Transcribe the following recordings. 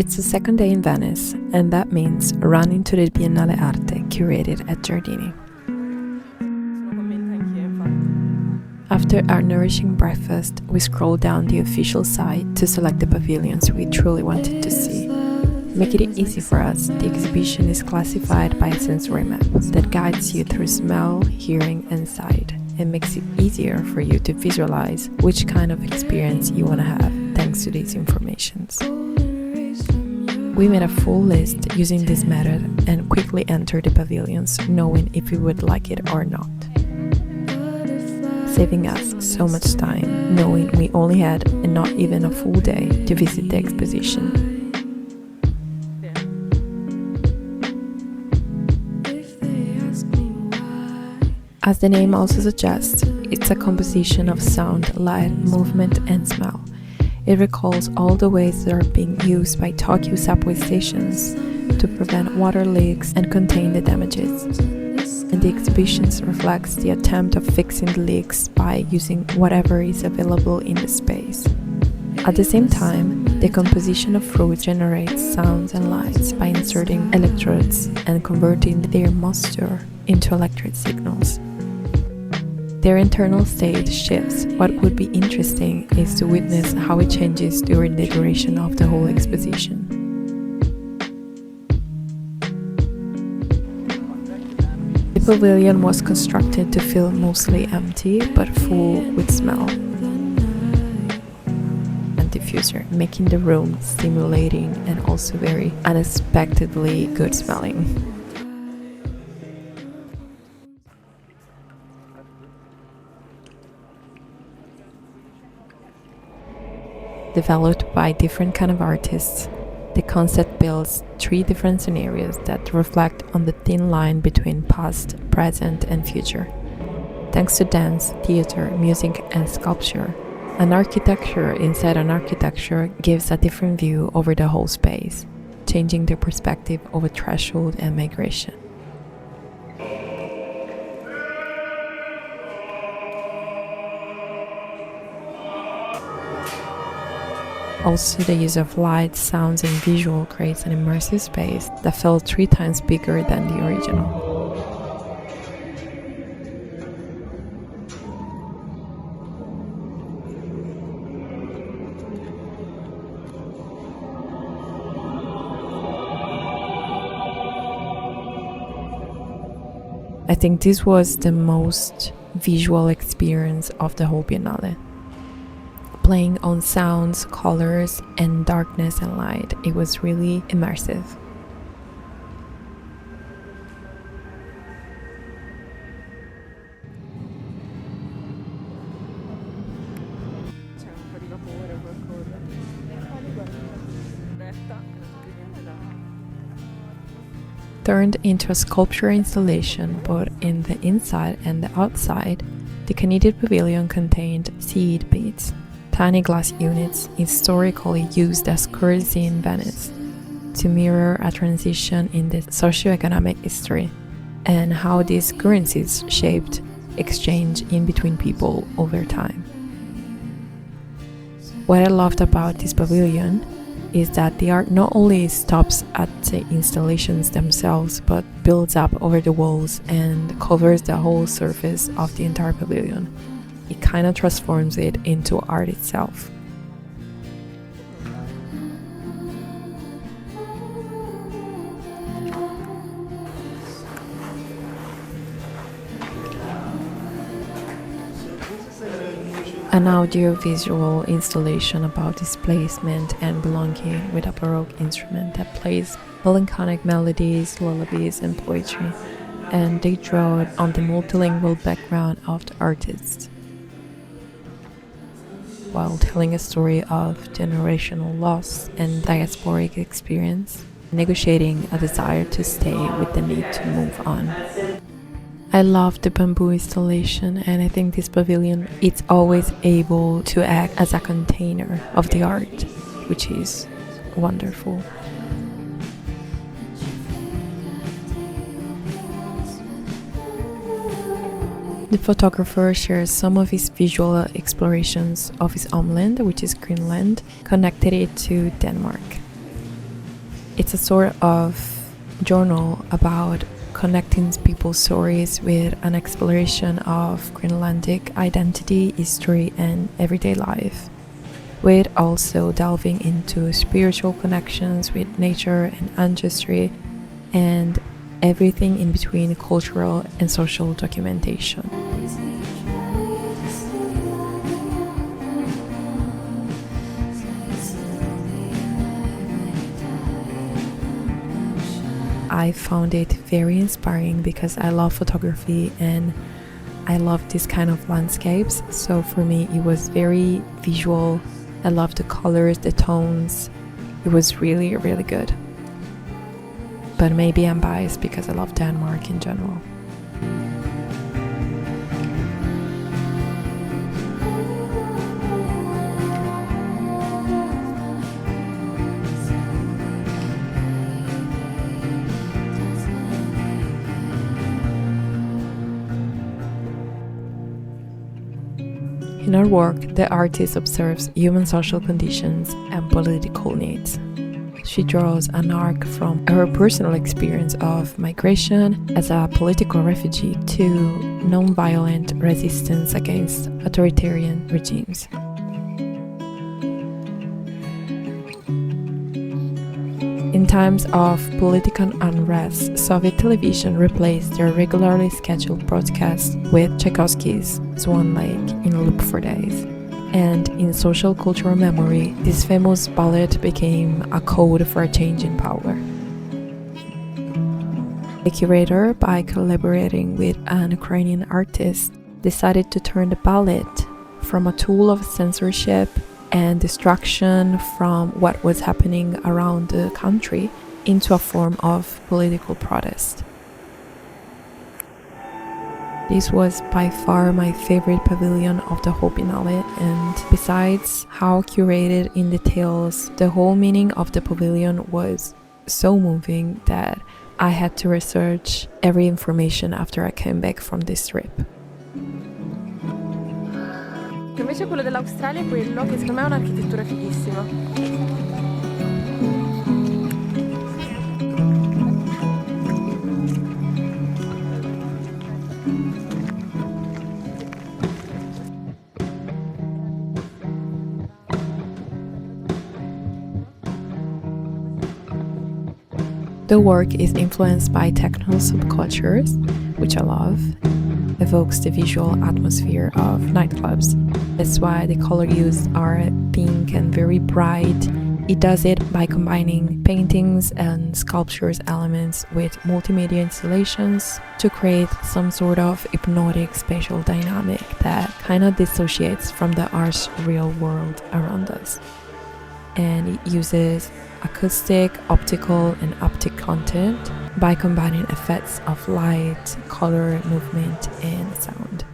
It's the second day in Venice, and that means running to the Biennale Arte, curated at Giardini. After our nourishing breakfast, we scrolled down the official site to select the pavilions we truly wanted to see. Making it easy for us, the exhibition is classified by a sensory map that guides you through smell, hearing, and sight, and makes it easier for you to visualize which kind of experience you want to have thanks to these informations. We made a full list using this method and quickly entered the pavilions, knowing if we would like it or not, saving us so much time, knowing we only had not even a full day to visit the exposition. As the name also suggests, it's a composition of sound, light, movement, and smell. It recalls all the ways that are being used by Tokyo subway stations to prevent water leaks and contain the damages. And the exhibitions reflects the attempt of fixing the leaks by using whatever is available in the space. At the same time, the composition of fruit generates sounds and lights by inserting electrodes and converting their moisture into electric signals. Their internal state shifts. What would be interesting is to witness how it changes during the duration of the whole exposition. The pavilion was constructed to feel mostly empty but full with smell and diffuser, making the room stimulating and also very unexpectedly good smelling. Developed by different kind of artists, the concept builds 3 different scenarios that reflect on the thin line between past, present, and future. Thanks to dance, theater, music, and sculpture, an architecture inside an architecture gives a different view over the whole space, changing the perspective over threshold and migration. Also, the use of light, sounds, and visual creates an immersive space that felt 3 times bigger than the original. I think this was the most visual experience of the whole Biennale. Playing on sounds, colors, and darkness and light, it was really immersive. Turned into a sculpture installation both in the inside and the outside, the Canadian pavilion contained seed beads, tiny glass units historically used as currency in Venice, to mirror a transition in the socio-economic history and how these currencies shaped exchange in between people over time. What I loved about this pavilion is that the art not only stops at the installations themselves but builds up over the walls and covers the whole surface of the entire pavilion. It kind of transforms it into art itself. An audio-visual installation about displacement and belonging with a Baroque instrument that plays melancholic melodies, lullabies, and poetry, and they draw on the multilingual background of the artists, while telling a story of generational loss and diasporic experience, negotiating a desire to stay with the need to move on. I love the bamboo installation, and I think this pavilion is always able to act as a container of the art, which is wonderful. The photographer shares some of his visual explorations of his homeland, which is Greenland, connected it to Denmark. It's a sort of journal about connecting people's stories with an exploration of Greenlandic identity, history, and everyday life, with also delving into spiritual connections with nature and ancestry, and everything in between cultural and social documentation. I found it very inspiring because I love photography and I love this kind of landscapes. So for me, it was very visual. I love the colors, the tones. It was really, really good. But maybe I'm biased because I love Denmark in general. In her work, the artist observes human social conditions and political needs. She draws an arc from her personal experience of migration as a political refugee to non-violent resistance against authoritarian regimes. In times of political unrest, Soviet television replaced their regularly scheduled broadcasts with Tchaikovsky's Swan Lake in a loop for days. And in social cultural memory, this famous ballet became a code for a change in power. The curator, by collaborating with an Ukrainian artist, decided to turn the ballet from a tool of censorship and destruction from what was happening around the country into a form of political protest. This was by far my favorite pavilion of the whole Biennale, and besides how curated in details, the whole meaning of the pavilion was so moving that I had to research every information after I came back from this trip. Invece quello dell'Australia è quello che secondo me è un'architettura fighissima. The work is influenced by techno subcultures, which I love, evokes the visual atmosphere of nightclubs. That's why the color used are pink and very bright. It does it by combining paintings and sculptures elements with multimedia installations to create some sort of hypnotic spatial dynamic that kind of dissociates from the harsh real world around us. And it uses acoustic, optical, and optic content by combining effects of light, color, movement, and sound.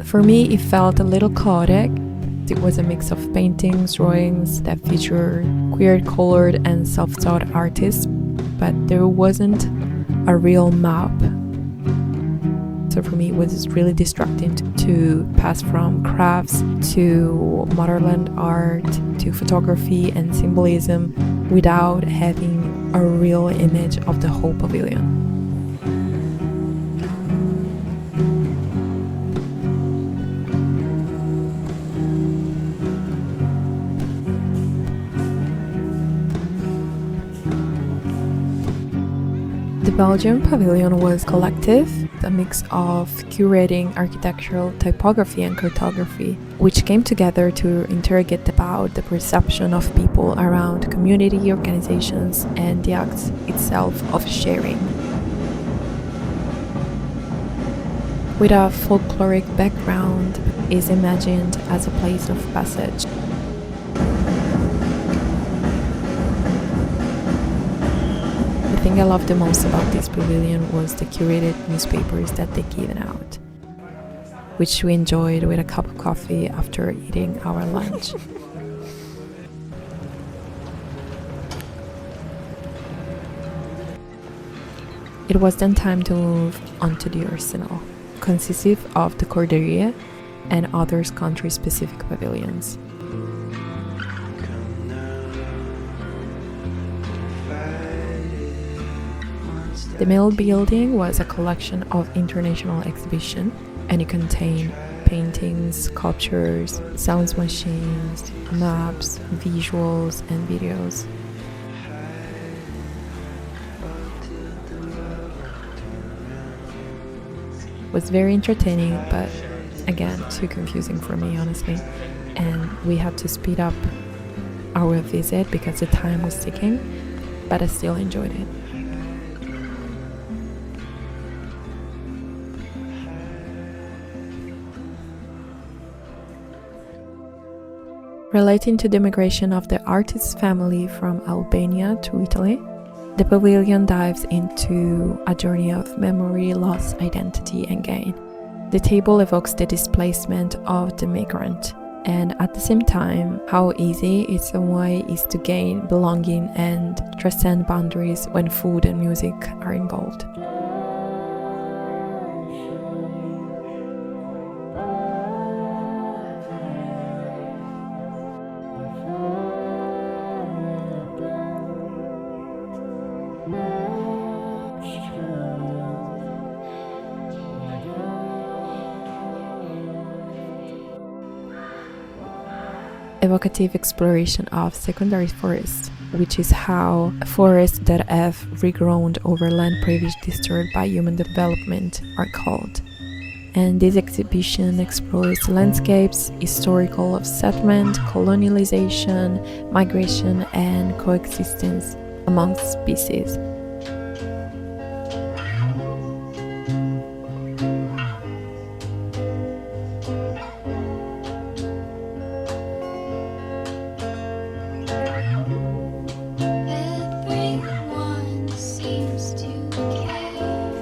For me, it felt a little chaotic. It was a mix of paintings, drawings that featured queer, colored, and self-taught artists, but there wasn't a real map. So for me, it was really distracting to pass from crafts to motherland art to photography and symbolism without having a real image of the whole pavilion. The Belgian pavilion was collective, a mix of curating architectural typography and cartography, which came together to interrogate about the perception of people around community organizations and the act itself of sharing. With a folkloric background, is imagined as a place of passage. The thing I loved the most about this pavilion was the curated newspapers that they given out, which we enjoyed with a cup of coffee after eating our lunch. It was then time to move on to the Arsenale, consisting of the Corderie and other country-specific pavilions. The mill building was a collection of international exhibition, and it contained paintings, sculptures, sound machines, maps, visuals, and videos. It was very entertaining, but again, too confusing for me, honestly. And we had to speed up our visit because the time was ticking, but I still enjoyed it. Relating to the migration of the artist's family from Albania to Italy, the pavilion dives into a journey of memory, loss, identity, and gain. The table evokes the displacement of the migrant, and at the same time, how easy in some way is to gain belonging and transcend boundaries when food and music are involved. Evocative exploration of secondary forests, which is how forests that have regrown over land previously disturbed by human development are called. And this exhibition explores landscapes historical of settlement, colonialization, migration, and coexistence amongst species.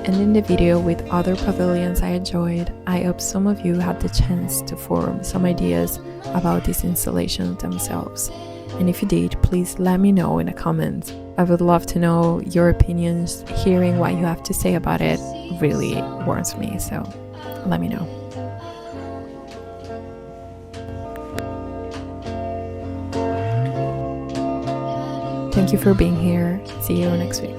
And in the video with other pavilions I enjoyed, I hope some of you had the chance to form some ideas about these installations themselves. And if you did, please let me know in the comments. I would love to know your opinions. Hearing what you have to say about it really warms me, so let me know. Thank you for being here. See you next week.